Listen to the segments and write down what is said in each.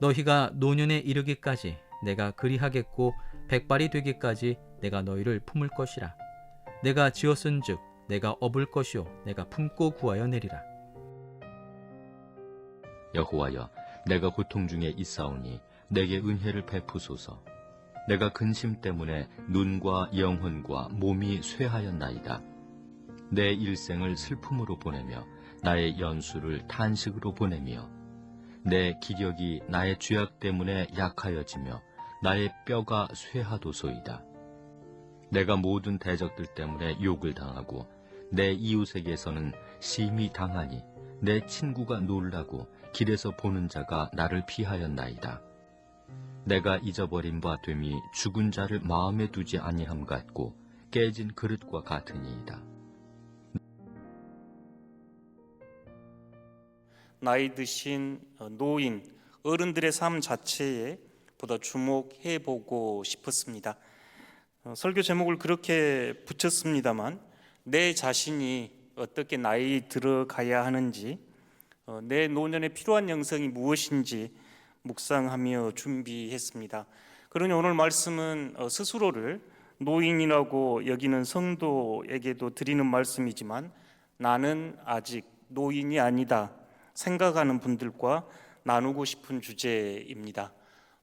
너희가 노년에 이르기까지 내가 그리하겠고 백발이 되기까지 내가 너희를 품을 것이라. 내가 지었은즉 내가 업을 것이요 내가 품고 구하여 내리라. 여호와여, 내가 고통 중에 있사오니 내게 은혜를 베푸소서. 내가 근심 때문에 눈과 영혼과 몸이 쇠하였나이다. 내 일생을 슬픔으로 보내며 나의 연수를 탄식으로 보내며 내 기력이 나의 죄악 때문에 약하여지며 나의 뼈가 쇠하도소이다. 내가 모든 대적들 때문에 욕을 당하고 내 이웃에게서는 심히 당하니 내 친구가 놀라고 길에서 보는 자가 나를 피하였나이다. 내가 잊어버린 바 됨이 죽은 자를 마음에 두지 아니함 같고 깨진 그릇과 같으니이다. 나이 드신 노인, 어른들의 삶 자체에 보다 주목해보고 싶었습니다. 설교 제목을 그렇게 붙였습니다만 내 자신이 어떻게 나이 들어가야 하는지, 내 노년에 필요한 영성이 무엇인지 묵상하며 준비했습니다. 그러니 오늘 말씀은 스스로를 노인이라고 여기는 성도에게도 드리는 말씀이지만 나는 아직 노인이 아니다 생각하는 분들과 나누고 싶은 주제입니다.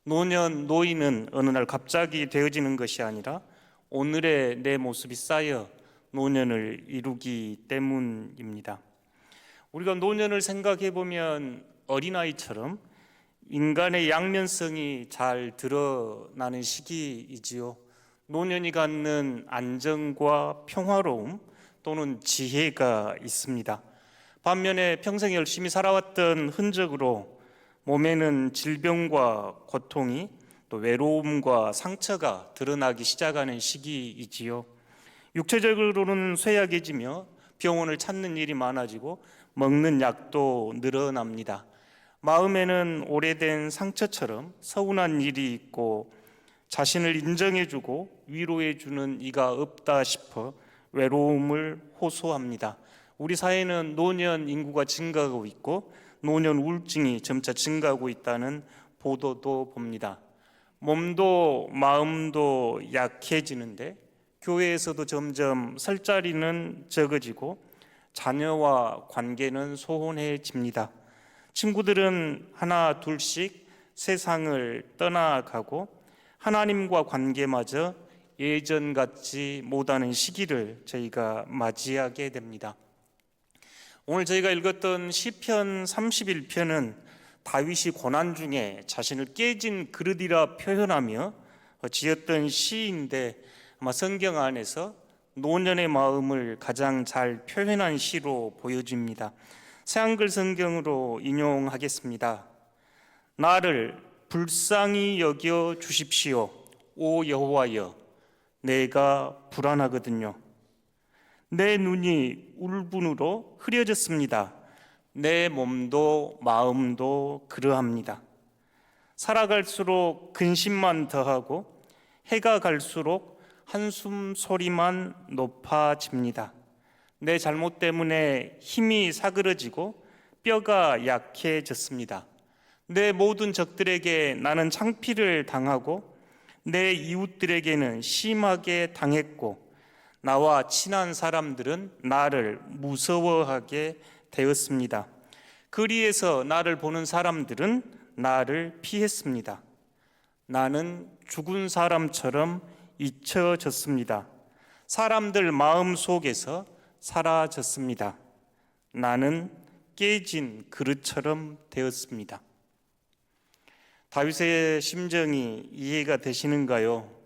노년, 노인은 어느 날 갑자기 되어지는 것이 아니라 오늘의 내 모습이 쌓여 노년을 이루기 때문입니다. 우리가 노년을 생각해 보면 어린아이처럼 인간의 양면성이 잘 드러나는 시기이지요. 노년이 갖는 안정과 평화로움 또는 지혜가 있습니다. 반면에 평생 열심히 살아왔던 흔적으로 몸에는 질병과 고통이 또 외로움과 상처가 드러나기 시작하는 시기이지요. 육체적으로는 쇠약해지며 병원을 찾는 일이 많아지고 먹는 약도 늘어납니다. 마음에는 오래된 상처처럼 서운한 일이 있고 자신을 인정해주고 위로해주는 이가 없다 싶어 외로움을 호소합니다. 우리 사회는 노년 인구가 증가하고 있고 노년 우울증이 점차 증가하고 있다는 보도도 봅니다. 몸도 마음도 약해지는데 교회에서도 점점 설 자리는 적어지고 자녀와 관계는 소원해집니다. 친구들은 하나 둘씩 세상을 떠나가고 하나님과 관계마저 예전 같지 못하는 시기를 저희가 맞이하게 됩니다. 오늘 저희가 읽었던 시편 31편은 다윗이 고난 중에 자신을 깨진 그릇이라 표현하며 지었던 시인데 아마 성경 안에서 노년의 마음을 가장 잘 표현한 시로 보여집니다. 새한글 성경으로 인용하겠습니다. 나를 불쌍히 여겨 주십시오. 오 여호와여, 내가 불안하거든요. 내 눈이 울분으로 흐려졌습니다. 내 몸도 마음도 그러합니다. 살아갈수록 근심만 더하고 해가 갈수록 한숨 소리만 높아집니다. 내 잘못 때문에 힘이 사그러지고 뼈가 약해졌습니다. 내 모든 적들에게 나는 창피를 당하고 내 이웃들에게는 심하게 당했고 나와 친한 사람들은 나를 무서워하게 되었습니다. 거리에서 나를 보는 사람들은 나를 피했습니다. 나는 죽은 사람처럼 잊혀졌습니다. 사람들 마음 속에서 사라졌습니다. 나는 깨진 그릇처럼 되었습니다. 다윗의 심정이 이해가 되시는가요?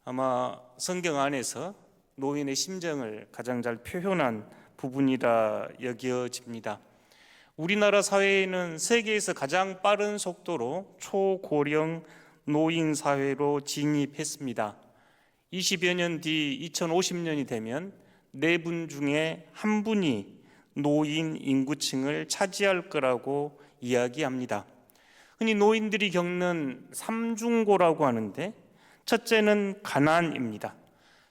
아마 성경 안에서 노인의 심정을 가장 잘 표현한 부분이라 여겨집니다. 우리나라 사회에는 세계에서 가장 빠른 속도로 초고령 노인 사회로 진입했습니다. 20여 년 뒤 2050년이 되면 4분 중에 1분이 노인 인구층을 차지할 거라고 이야기합니다. 흔히 노인들이 겪는 삼중고라고 하는데 첫째는 가난입니다.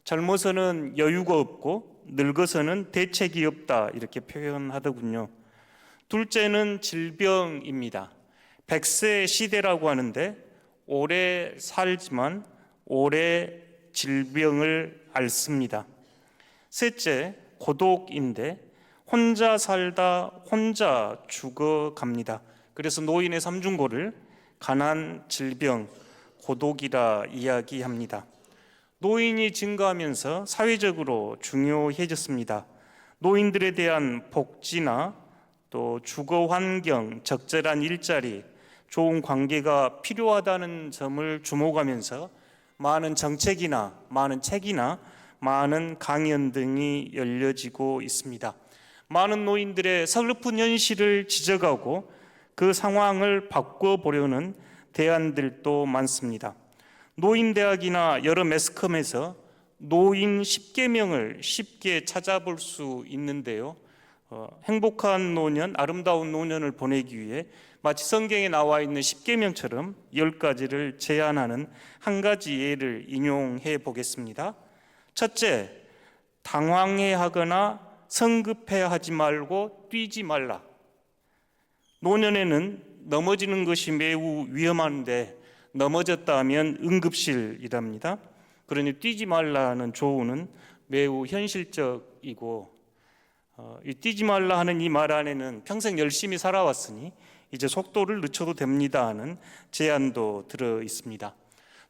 젊어서는 여유가 없고 늙어서는 대책이 없다 이렇게 표현하더군요. 둘째는 질병입니다. 100세 시대라고 하는데 오래 살지만 오래 질병을 앓습니다. 셋째, 고독인데 혼자 살다 혼자 죽어갑니다. 그래서 노인의 삼중고를 가난, 질병, 고독이라 이야기합니다. 노인이 증가하면서 사회적으로 중요해졌습니다. 노인들에 대한 복지나 또 주거 환경, 적절한 일자리, 좋은 관계가 필요하다는 점을 주목하면서 많은 정책이나 많은 책이나 많은 강연 등이 열려지고 있습니다. 많은 노인들의 서글픈 현실을 지적하고 그 상황을 바꿔보려는 대안들도 많습니다. 노인대학이나 여러 매스컴에서 노인 10계명을 쉽게 찾아볼 수 있는데요. 행복한 노년, 아름다운 노년을 보내기 위해 마치 성경에 나와 있는 10계명처럼 10가지를 제안하는 한 가지 예를 인용해 보겠습니다. 첫째, 당황해하거나 성급해하지 말고 뛰지 말라. 노년에는 넘어지는 것이 매우 위험한데 넘어졌다 하면 응급실이랍니다. 그러니 뛰지 말라는 조언은 매우 현실적이고 이 뛰지 말라 하는 이 말 안에는 평생 열심히 살아왔으니 이제 속도를 늦춰도 됩니다 하는 제안도 들어 있습니다.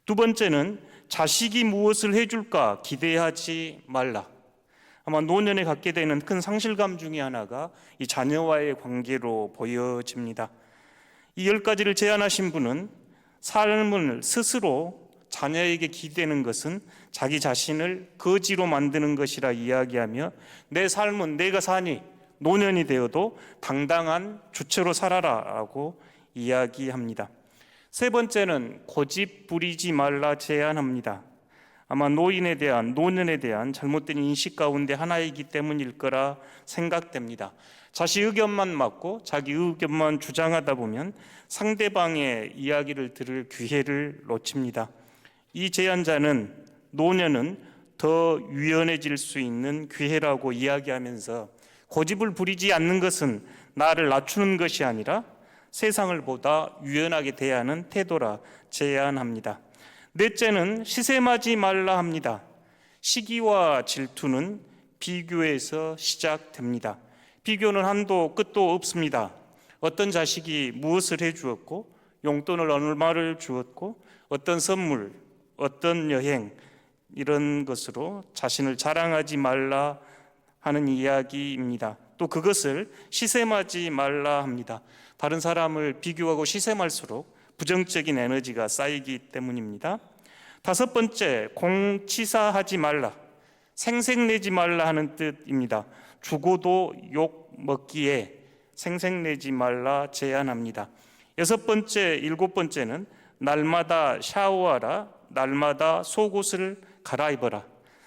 두 번째는 자식이 무엇을 해줄까 기대하지 말라. 아마 노년에 갖게 되는 큰 상실감 중에 하나가 이 자녀와의 관계로 보여집니다. 이 10가지를 제안하신 분은 삶을 스스로 자녀에게 기대는 것은 자기 자신을 거지로 만드는 것이라 이야기하며 내 삶은 내가 사니 노년이 되어도 당당한 주체로 살아라라고 이야기합니다. 세 번째는 고집 부리지 말라 제안합니다. 아마 노인에 대한, 노년에 대한 잘못된 인식 가운데 하나이기 때문일 거라 생각됩니다. 자기 의견만 맞고 자기 의견만 주장하다 보면 상대방의 이야기를 들을 기회를 놓칩니다. 이 제안자는 노년은 더 유연해질 수 있는 기회라고 이야기하면서 고집을 부리지 않는 것은 나를 낮추는 것이 아니라 세상을 보다 유연하게 대하는 태도라 제안합니다. 넷째는 시샘하지 말라 합니다. 시기와 질투는 비교에서 시작됩니다. 비교는 한도 끝도 없습니다. 어떤 자식이 무엇을 해주었고 용돈을 얼마를 주었고 어떤 선물, 어떤 여행 이런 것으로 자신을 자랑하지 말라 하는 이야기입니다. 또 그것을 시샘하지 말라 합니다. 다른 사람을 비교하고 시샘할수록 부정적인 에너지가 쌓이기 때문입니다. 다섯 번째, 공치사하지 말라, 생색내지 말라 하는 뜻입니다. 죽어도 욕 먹기에 생색내지 말라 제안합니다. 여섯 번째, 일곱 번째는 날마다 샤워하라, 날마다 속옷을 갈아입어라.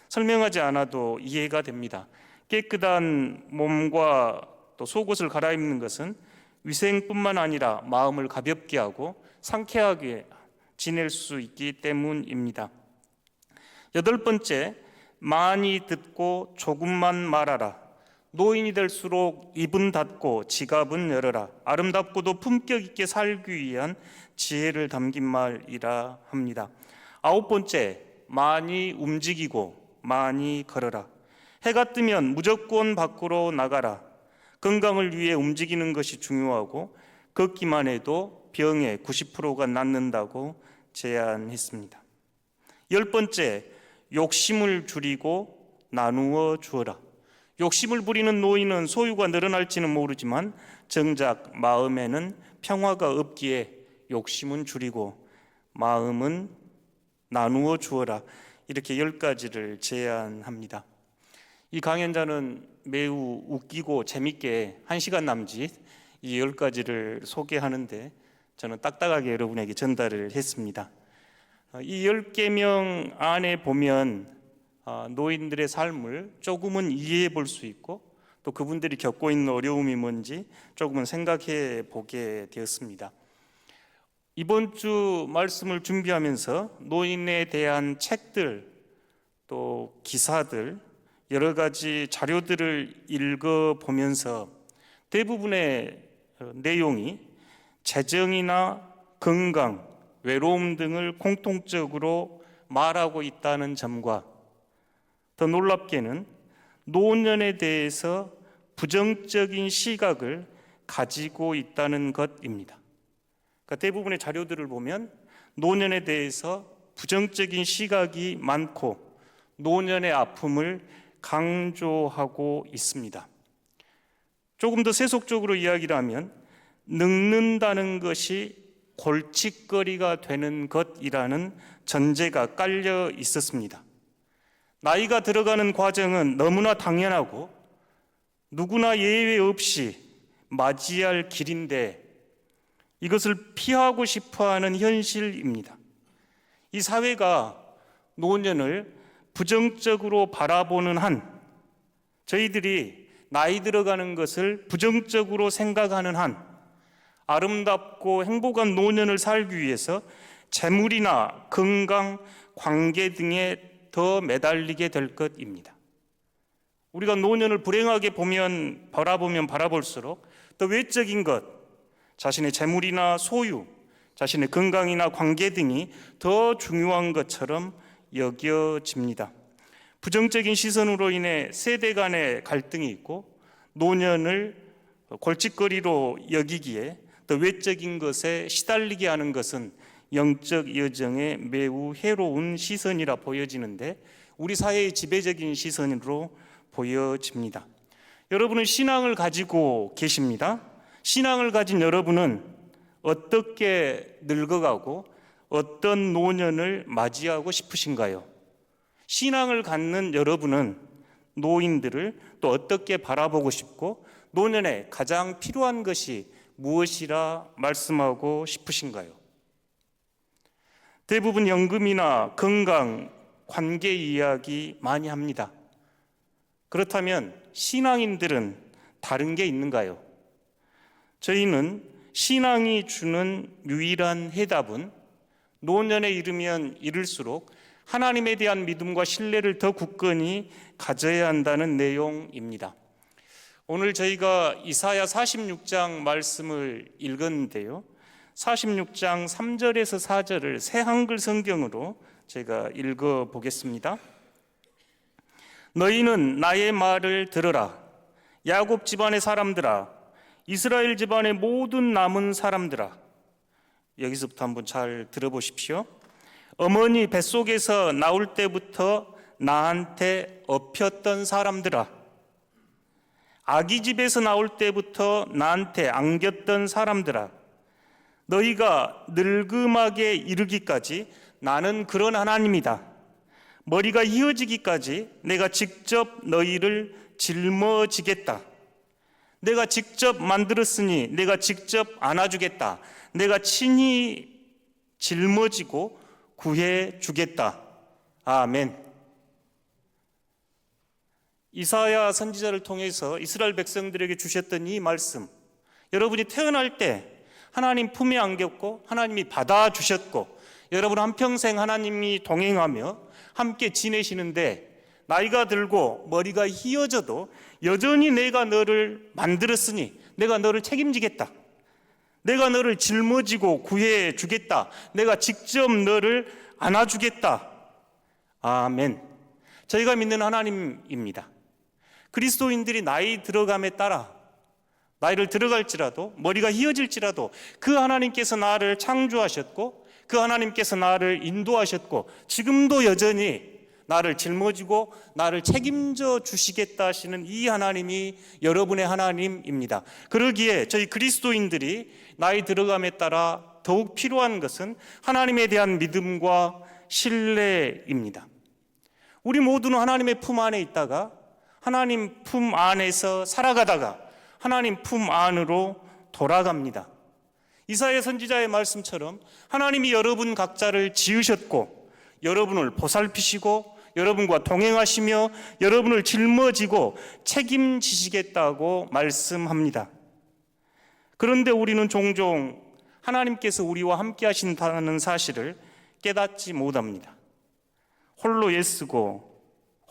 설명하지 않아도 이해가 됩니다. 깨끗한 몸과 또 속옷을 갈아입는 것은 위생뿐만 아니라 마음을 가볍게 하고 상쾌하게 지낼 수 있기 때문입니다. 여덟 번째, 많이 듣고 조금만 말하라. 노인이 될수록 입은 닫고 지갑은 열어라. 아름답고도 품격 있게 살기 위한 지혜를 담긴 말이라 합니다. 아홉 번째, 많이 움직이고 많이 걸어라. 해가 뜨면 무조건 밖으로 나가라. 건강을 위해 움직이는 것이 중요하고 걷기만 해도 병의 90%가 낫는다고 제안했습니다. 열 번째, 욕심을 줄이고 나누어 주어라. 욕심을 부리는 노인은 소유가 늘어날지는 모르지만 정작 마음에는 평화가 없기에 욕심은 줄이고 마음은 나누어 주어라. 이렇게 10가지를 제안합니다. 이 강연자는 매우 웃기고 재밌게 1시간 남짓 이 10가지를 소개하는데 저는 딱딱하게 여러분에게 전달을 했습니다. 이 10계명 안에 보면 노인들의 삶을 조금은 이해해 볼 수 있고 또 그분들이 겪고 있는 어려움이 뭔지 조금은 생각해 보게 되었습니다. 이번 주 말씀을 준비하면서 노인에 대한 책들 또 기사들 여러 가지 자료들을 읽어보면서 대부분의 내용이 재정이나 건강, 외로움 등을 공통적으로 말하고 있다는 점과 더 놀랍게는 노년에 대해서 부정적인 시각을 가지고 있다는 것입니다. 그러니까 대부분의 자료들을 보면 노년에 대해서 부정적인 시각이 많고 노년의 아픔을 강조하고 있습니다. 조금 더 세속적으로 이야기를 하면 늙는다는 것이 골칫거리가 되는 것이라는 전제가 깔려 있었습니다. 나이가 들어가는 과정은 너무나 당연하고 누구나 예외 없이 맞이할 길인데 이것을 피하고 싶어하는 현실입니다. 이 사회가 노년을 부정적으로 바라보는 한, 저희들이 나이 들어가는 것을 부정적으로 생각하는 한, 아름답고 행복한 노년을 살기 위해서 재물이나 건강, 관계 등에 더 매달리게 될 것입니다. 우리가 노년을 불행하게 바라보면 바라볼수록 더 외적인 것, 자신의 재물이나 소유, 자신의 건강이나 관계 등이 더 중요한 것처럼 여겨집니다. 부정적인 시선으로 인해 세대 간의 갈등이 있고 노년을 골칫거리로 여기기에 더 외적인 것에 시달리게 하는 것은 영적 여정에 매우 해로운 시선이라 보여지는데 우리 사회의 지배적인 시선으로 보여집니다. 여러분은 신앙을 가지고 계십니다. 신앙을 가진 여러분은 어떻게 늙어가고 어떤 노년을 맞이하고 싶으신가요? 신앙을 갖는 여러분은 노인들을 또 어떻게 바라보고 싶고 노년에 가장 필요한 것이 무엇이라 말씀하고 싶으신가요? 대부분 연금이나 건강, 관계 이야기 많이 합니다. 그렇다면 신앙인들은 다른 게 있는가요? 저희는 신앙이 주는 유일한 해답은 노년에 이르면 이를수록 하나님에 대한 믿음과 신뢰를 더 굳건히 가져야 한다는 내용입니다. 오늘 저희가 이사야 46장 말씀을 읽었는데요. 46장 3절에서 4절을 새 한글 성경으로 제가 읽어보겠습니다. 너희는 나의 말을 들으라. 야곱 집안의 사람들아, 이스라엘 집안의 모든 남은 사람들아. 여기서부터 한번 잘 들어보십시오. 어머니 뱃속에서 나올 때부터 나한테 업혔던 사람들아, 아기 집에서 나올 때부터 나한테 안겼던 사람들아, 너희가 늙음하게 이르기까지 나는 그런 하나님이다. 머리가 휘어지기까지 내가 직접 너희를 짊어지겠다. 내가 직접 만들었으니 내가 직접 안아주겠다. 내가 친히 짊어지고 구해주겠다. 아멘. 이사야 선지자를 통해서 이스라엘 백성들에게 주셨던 이 말씀, 여러분이 태어날 때 하나님 품에 안겼고 하나님이 받아주셨고 여러분 한평생 하나님이 동행하며 함께 지내시는데 나이가 들고 머리가 휘어져도 여전히 내가 너를 만들었으니 내가 너를 책임지겠다. 내가 너를 짊어지고 구해주겠다. 내가 직접 너를 안아주겠다. 아멘. 저희가 믿는 하나님입니다. 그리스도인들이 나이 들어감에 따라 나이를 들어갈지라도 머리가 휘어질지라도 그 하나님께서 나를 창조하셨고 그 하나님께서 나를 인도하셨고 지금도 여전히 나를 짊어지고 나를 책임져 주시겠다 하시는 이 하나님이 여러분의 하나님입니다. 그러기에 저희 그리스도인들이 나이 들어감에 따라 더욱 필요한 것은 하나님에 대한 믿음과 신뢰입니다. 우리 모두는 하나님의 품 안에 있다가 하나님 품 안에서 살아가다가 하나님 품 안으로 돌아갑니다. 이사야 선지자의 말씀처럼 하나님이 여러분 각자를 지으셨고 여러분을 보살피시고 여러분과 동행하시며 여러분을 짊어지고 책임지시겠다고 말씀합니다. 그런데 우리는 종종 하나님께서 우리와 함께 하신다는 사실을 깨닫지 못합니다. 홀로 애쓰고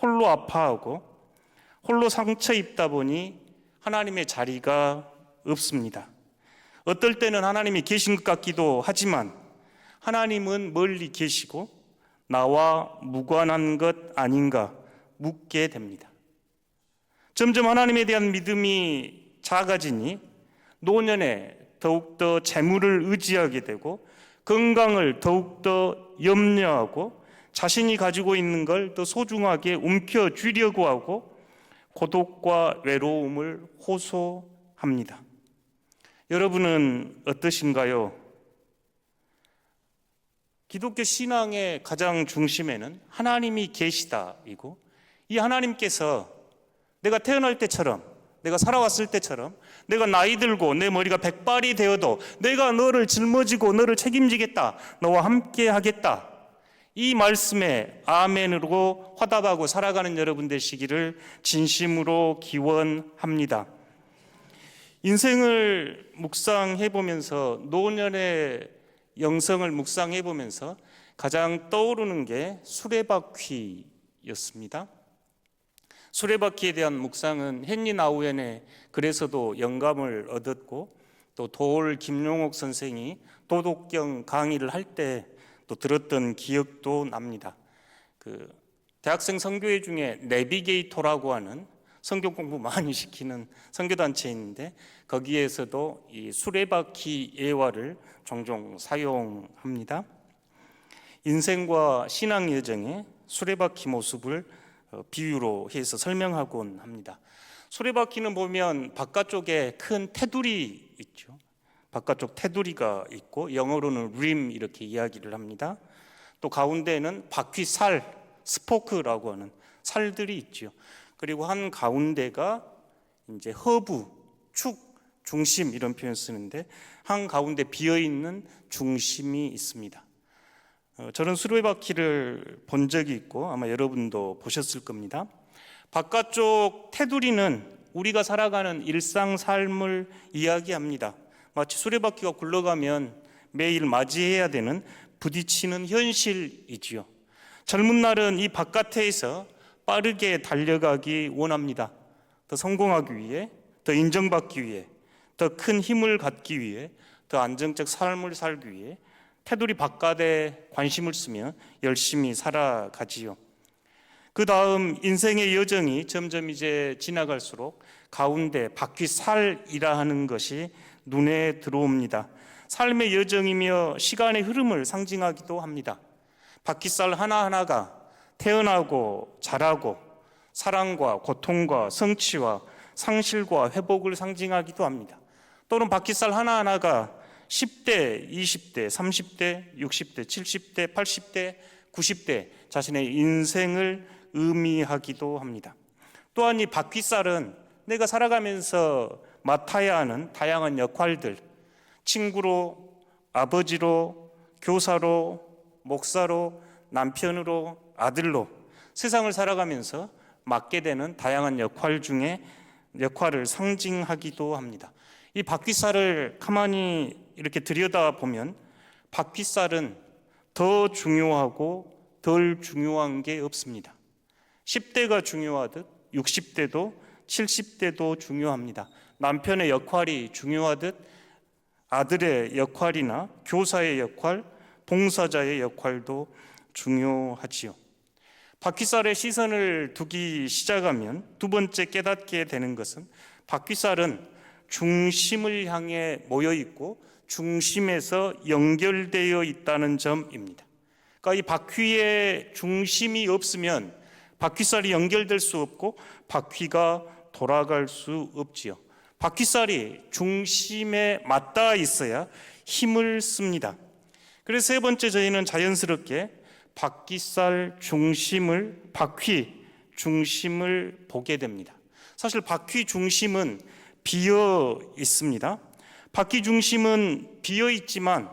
홀로 아파하고 홀로 상처 입다 보니 하나님의 자리가 없습니다. 어떨 때는 하나님이 계신 것 같기도 하지만 하나님은 멀리 계시고 나와 무관한 것 아닌가 묻게 됩니다. 점점 하나님에 대한 믿음이 작아지니 노년에 더욱더 재물을 의지하게 되고 건강을 더욱더 염려하고 자신이 가지고 있는 걸 더 소중하게 움켜쥐려고 하고 고독과 외로움을 호소합니다. 여러분은 어떠신가요? 기독교 신앙의 가장 중심에는 하나님이 계시다이고 이 하나님께서 내가 태어날 때처럼 내가 살아왔을 때처럼 내가 나이 들고 내 머리가 백발이 되어도 내가 너를 짊어지고 너를 책임지겠다. 너와 함께 하겠다. 이 말씀에 아멘으로 화답하고 살아가는 여러분 되시기를 진심으로 기원합니다. 인생을 묵상해 보면서 노년의 영성을 묵상해 보면서 가장 떠오르는 게 수레바퀴였습니다. 수레바퀴에 대한 묵상은 헨리 나우엔의 글에서도 영감을 얻었고 또 도올 김용옥 선생이 도덕경 강의를 할 때 또 들었던 기억도 납니다. 대학생 선교회 중에 내비게이터라고 하는 성경 공부 많이 시키는 선교단체에 있는데 거기에서도 이 수레바퀴 예화를 종종 사용합니다. 인생과 신앙 여정의 수레바퀴 모습을 비유로 해서 설명하곤 합니다. 수레바퀴는 보면 바깥쪽에 큰 테두리 있죠. 바깥쪽 테두리가 있고 영어로는 rim 이렇게 이야기를 합니다. 또 가운데에는 바퀴살, 스포크라고 하는 살들이 있죠. 그리고 한 가운데가 이제 허브, 축, 중심 이런 표현 쓰는데 한 가운데 비어 있는 중심이 있습니다. 저는 수레바퀴를 본 적이 있고 아마 여러분도 보셨을 겁니다. 바깥쪽 테두리는 우리가 살아가는 일상 삶을 이야기합니다. 마치 수레바퀴가 굴러가면 매일 맞이해야 되는 부딪히는 현실이지요. 젊은 날은 이 바깥에서 빠르게 달려가기 원합니다. 더 성공하기 위해, 더 인정받기 위해, 더 큰 힘을 갖기 위해, 더 안정적 삶을 살기 위해 테두리 바깥에 관심을 쓰며 열심히 살아가지요. 그 다음 인생의 여정이 점점 이제 지나갈수록 가운데 바퀴살이라 하는 것이 눈에 들어옵니다. 삶의 여정이며 시간의 흐름을 상징하기도 합니다. 바퀴살 하나하나가 태어나고 자라고 사랑과 고통과 성취와 상실과 회복을 상징하기도 합니다. 또는 바퀴살 하나하나가 10대, 20대, 30대, 60대, 70대, 80대, 90대 자신의 인생을 의미하기도 합니다. 또한 이 바퀴살은 내가 살아가면서 맡아야 하는 다양한 역할들, 친구로, 아버지로, 교사로, 목사로, 남편으로, 아들로 세상을 살아가면서 맡게 되는 다양한 역할 중에 역할을 상징하기도 합니다. 이 바퀴살을 가만히 이렇게 들여다보면 바퀴살은 더 중요하고 덜 중요한 게 없습니다. 10대가 중요하듯 60대도 70대도 중요합니다. 남편의 역할이 중요하듯 아들의 역할이나 교사의 역할, 봉사자의 역할도 중요하지요. 바퀴살에 시선을 두기 시작하면 두 번째 깨닫게 되는 것은 바퀴살은 중심을 향해 모여 있고 중심에서 연결되어 있다는 점입니다. 그러니까 이 바퀴의 중심이 없으면 바퀴살이 연결될 수 없고 바퀴가 돌아갈 수 없지요. 바퀴살이 중심에 맞닿아 있어야 힘을 씁니다. 그래서 세 번째 저희는 자연스럽게 바퀴 중심을 보게 됩니다. 사실 바퀴 중심은 비어 있습니다. 바퀴 중심은 비어 있지만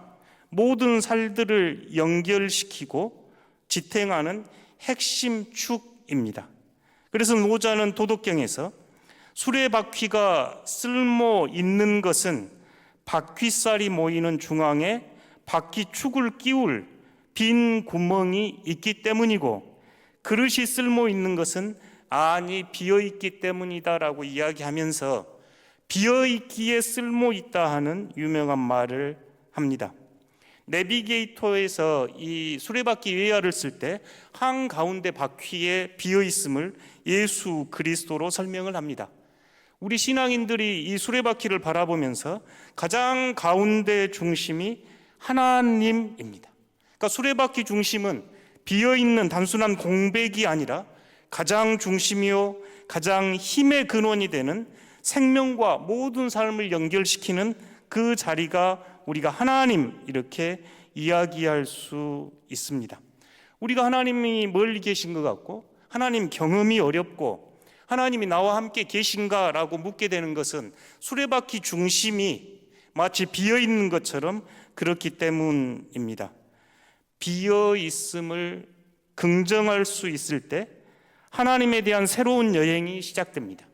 모든 살들을 연결시키고 지탱하는 핵심 축입니다. 그래서 노자는 도덕경에서 수레바퀴가 쓸모 있는 것은 바퀴살이 모이는 중앙에 바퀴축을 끼울 빈 구멍이 있기 때문이고 그릇이 쓸모 있는 것은 안이 비어 있기 때문이다라고 이야기하면서 비어있기에 쓸모있다 하는 유명한 말을 합니다. 내비게이터에서 이 수레바퀴 외야를 쓸 때 한가운데 바퀴에 비어있음을 예수 그리스도로 설명을 합니다. 우리 신앙인들이 이 수레바퀴를 바라보면서 가장 가운데 중심이 하나님입니다. 그러니까 수레바퀴 중심은 비어있는 단순한 공백이 아니라 가장 중심이요 가장 힘의 근원이 되는 생명과 모든 삶을 연결시키는 그 자리가 우리가 하나님 이렇게 이야기할 수 있습니다. 우리가 하나님이 멀리 계신 것 같고 하나님 경험이 어렵고 하나님이 나와 함께 계신가라고 묻게 되는 것은 수레바퀴 중심이 마치 비어있는 것처럼 그렇기 때문입니다. 비어있음을 긍정할 수 있을 때 하나님에 대한 새로운 여행이 시작됩니다.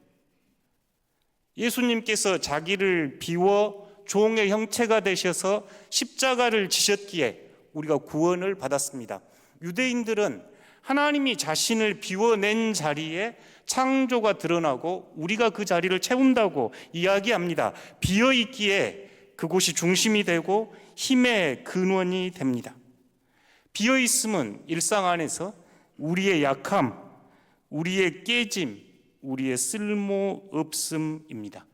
예수님께서 자기를 비워 종의 형체가 되셔서 십자가를 지셨기에 우리가 구원을 받았습니다. 유대인들은 하나님이 자신을 비워낸 자리에 창조가 드러나고 우리가 그 자리를 채운다고 이야기합니다. 비어있기에 그곳이 중심이 되고 힘의 근원이 됩니다. 비어있음은 일상 안에서 우리의 약함, 우리의 깨짐, 우리의 쓸모없음입니다.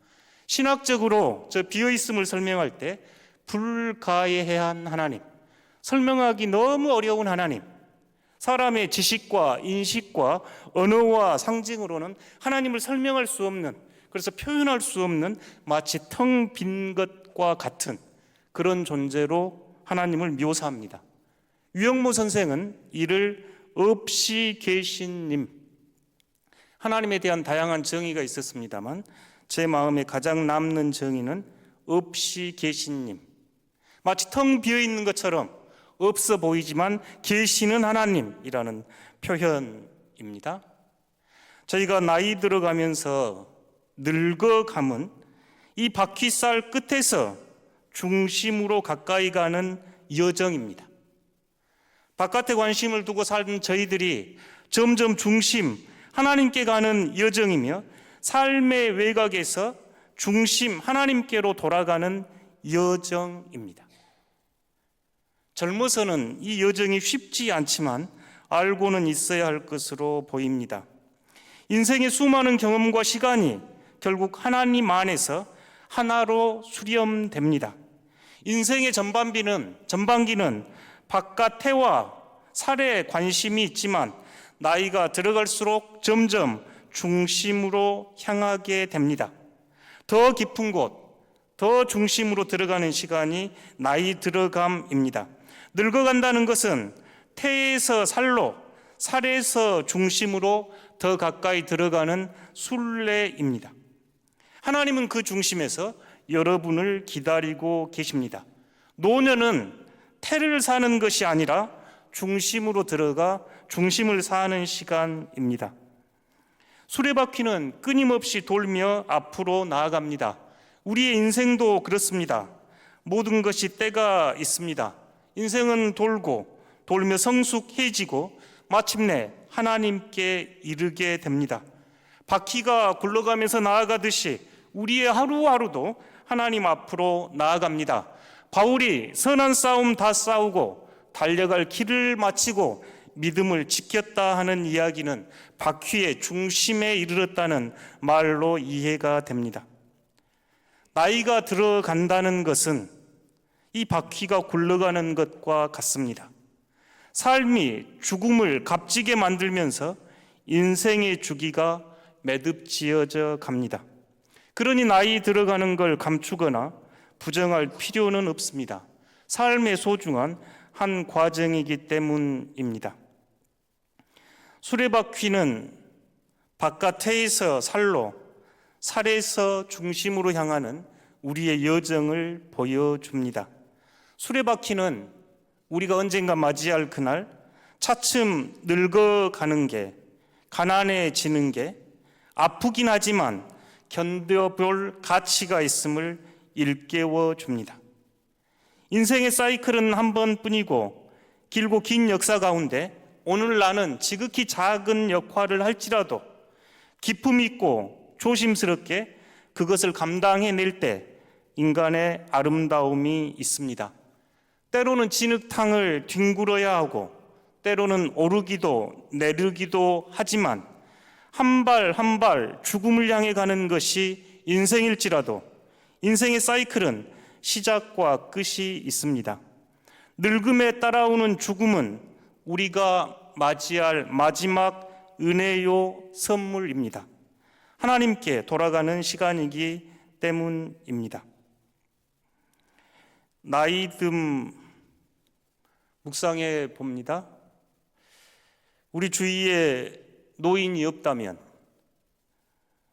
신학적으로 저 비어있음을 설명할 때 불가해한 하나님, 설명하기 너무 어려운 하나님, 사람의 지식과 인식과 언어와 상징으로는 하나님을 설명할 수 없는, 그래서 표현할 수 없는 마치 텅 빈 것과 같은 그런 존재로 하나님을 묘사합니다. 유영모 선생은 이를 없이 계신 님, 하나님에 대한 다양한 정의가 있었습니다만 제 마음에 가장 남는 정의는 없이 계신 님, 마치 텅 비어있는 것처럼 없어 보이지만 계시는 하나님이라는 표현입니다. 저희가 나이 들어가면서 늙어감은 이 바퀴살 끝에서 중심으로 가까이 가는 여정입니다. 바깥에 관심을 두고 사는 저희들이 점점 중심, 하나님께 가는 여정이며 삶의 외곽에서 중심, 하나님께로 돌아가는 여정입니다. 젊어서는 이 여정이 쉽지 않지만 알고는 있어야 할 것으로 보입니다. 인생의 수많은 경험과 시간이 결국 하나님 안에서 하나로 수렴됩니다. 인생의 전반기는 바깥에와 살에 관심이 있지만 나이가 들어갈수록 점점 중심으로 향하게 됩니다. 더 깊은 곳, 더 중심으로 들어가는 시간이 나이 들어감입니다. 늙어간다는 것은 태에서 살로, 살에서 중심으로 더 가까이 들어가는 순례입니다. 하나님은 그 중심에서 여러분을 기다리고 계십니다. 노년은 태를 사는 것이 아니라 중심으로 들어가 중심을 사는 시간입니다. 수레바퀴는 끊임없이 돌며 앞으로 나아갑니다. 우리의 인생도 그렇습니다. 모든 것이 때가 있습니다. 인생은 돌며 성숙해지고 마침내 하나님께 이르게 됩니다. 바퀴가 굴러가면서 나아가듯이 우리의 하루하루도 하나님 앞으로 나아갑니다. 바울이 선한 싸움 다 싸우고 달려갈 길을 마치고 믿음을 지켰다 하는 이야기는 바퀴의 중심에 이르렀다는 말로 이해가 됩니다. 나이가 들어간다는 것은 이 바퀴가 굴러가는 것과 같습니다. 삶이 죽음을 값지게 만들면서 인생의 주기가 매듭지어져 갑니다. 그러니 나이 들어가는 걸 감추거나 부정할 필요는 없습니다. 삶의 소중한 한 과정이기 때문입니다. 수레바퀴는 바깥에서 살로, 살에서 중심으로 향하는 우리의 여정을 보여줍니다. 수레바퀴는 우리가 언젠가 맞이할 그날 차츰 늙어가는 게, 가난해지는 게, 아프긴 하지만 견뎌볼 가치가 있음을 일깨워 줍니다. 인생의 사이클은 한 번뿐이고 길고 긴 역사 가운데 오늘 나는 지극히 작은 역할을 할지라도 기품 있고 조심스럽게 그것을 감당해낼 때 인간의 아름다움이 있습니다. 때로는 진흙탕을 뒹굴어야 하고 때로는 오르기도 내리기도 하지만 한 발 한 발 죽음을 향해 가는 것이 인생일지라도 인생의 사이클은 시작과 끝이 있습니다. 늙음에 따라오는 죽음은 우리가 맞이할 마지막 은혜요 선물입니다. 하나님께 돌아가는 시간이기 때문입니다. 나이듦 묵상해 봅니다. 우리 주위에 노인이 없다면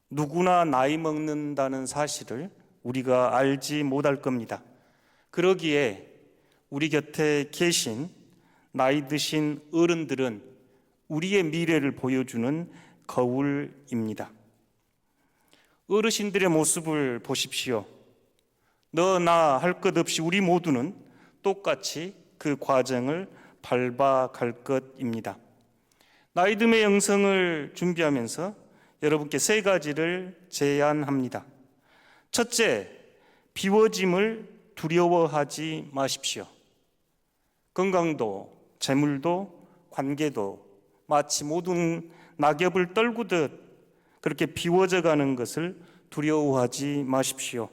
누구나 나이 먹는다는 사실을 우리가 알지 못할 겁니다. 그러기에 우리 곁에 계신 나이 드신 어른들은 우리의 미래를 보여주는 거울입니다. 어르신들의 모습을 보십시오. 너 나 할 것 없이 우리 모두는 똑같이 그 과정을 밟아갈 것입니다. 나이듦의 영성을 준비하면서 여러분께 3가지를 제안합니다. 첫째, 비워짐을 두려워하지 마십시오. 건강도, 재물도, 관계도 마치 모든 낙엽을 떨구듯 그렇게 비워져 가는 것을 두려워하지 마십시오.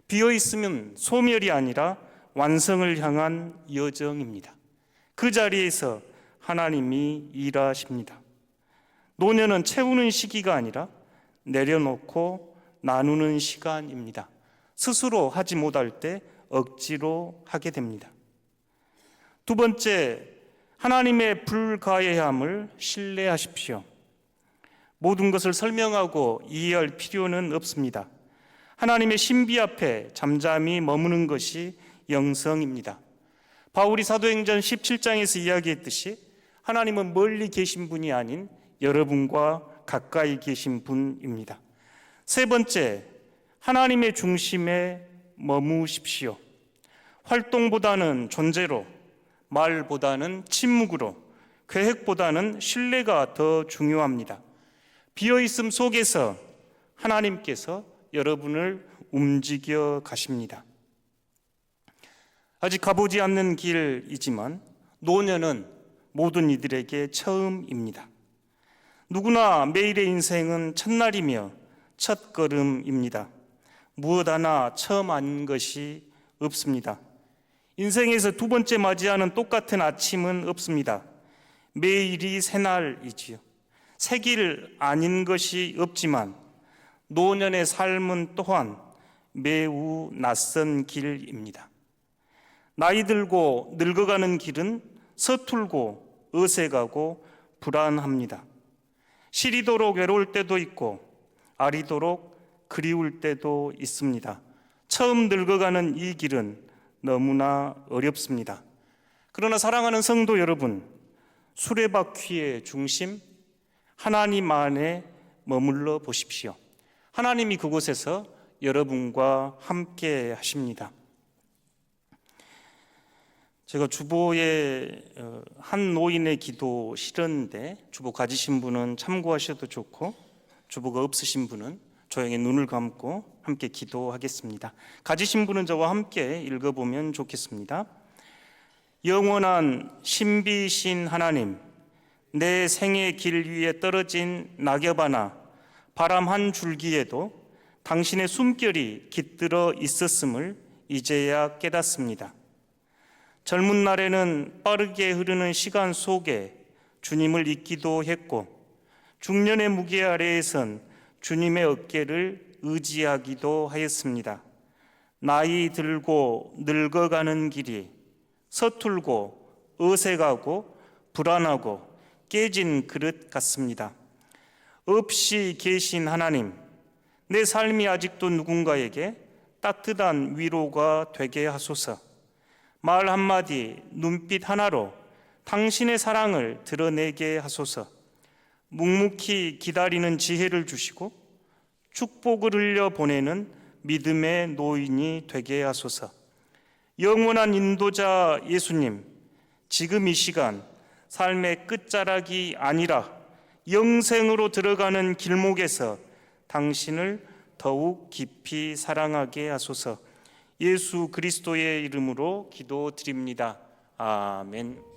비어 있으면 소멸이 아니라 완성을 향한 여정입니다. 그 자리에서 하나님이 일하십니다. 노년은 채우는 시기가 아니라 내려놓고 나누는 시간입니다. 스스로 하지 못할 때 억지로 하게 됩니다. 두 번째, 하나님의 불가해함을 신뢰하십시오. 모든 것을 설명하고 이해할 필요는 없습니다. 하나님의 신비 앞에 잠잠히 머무는 것이 영성입니다. 바울이 사도행전 17장에서 이야기했듯이 하나님은 멀리 계신 분이 아닌 여러분과 가까이 계신 분입니다. 세 번째, 하나님의 중심에 머무십시오. 활동보다는 존재로, 말보다는 침묵으로, 계획보다는 신뢰가 더 중요합니다. 비어있음 속에서 하나님께서 여러분을 움직여 가십니다. 아직 가보지 않는 길이지만 노년은 모든 이들에게 처음입니다. 누구나 매일의 인생은 첫날이며 첫걸음입니다. 무엇 하나 처음 한 것이 없습니다. 인생에서 두 번째 맞이하는 똑같은 아침은 없습니다. 매일이 새날이지요. 새 길 아닌 것이 없지만 노년의 삶은 또한 매우 낯선 길입니다. 나이 들고 늙어가는 길은 서툴고 어색하고 불안합니다. 시리도록 외로울 때도 있고 아리도록 그리울 때도 있습니다. 처음 늙어가는 이 길은 너무나 어렵습니다. 그러나 사랑하는 성도 여러분, 수레바퀴의 중심 하나님 안에 머물러 보십시오. 하나님이 그곳에서 여러분과 함께 하십니다. 제가 주보에 한 노인의 기도 실었는데 주보 가지신 분은 참고하셔도 좋고 주보가 없으신 분은 조용히 눈을 감고 함께 기도하겠습니다. 가지신 분은 저와 함께 읽어보면 좋겠습니다. 영원한 신비신 하나님, 내 생의 길 위에 떨어진 낙엽 하나, 바람 한 줄기에도 당신의 숨결이 깃들어 있었음을 이제야 깨닫습니다. 젊은 날에는 빠르게 흐르는 시간 속에 주님을 잊기도 했고 중년의 무게 아래에선 주님의 어깨를 의지하기도 하였습니다. 나이 들고 늙어가는 길이 서툴고 어색하고 불안하고 깨진 그릇 같습니다. 없이 계신 하나님, 내 삶이 아직도 누군가에게 따뜻한 위로가 되게 하소서. 말 한마디, 눈빛 하나로 당신의 사랑을 드러내게 하소서. 묵묵히 기다리는 지혜를 주시고 축복을 흘려 보내는 믿음의 노인이 되게 하소서. 영원한 인도자 예수님, 지금 이 시간 삶의 끝자락이 아니라 영생으로 들어가는 길목에서 당신을 더욱 깊이 사랑하게 하소서. 예수 그리스도의 이름으로 기도드립니다. 아멘.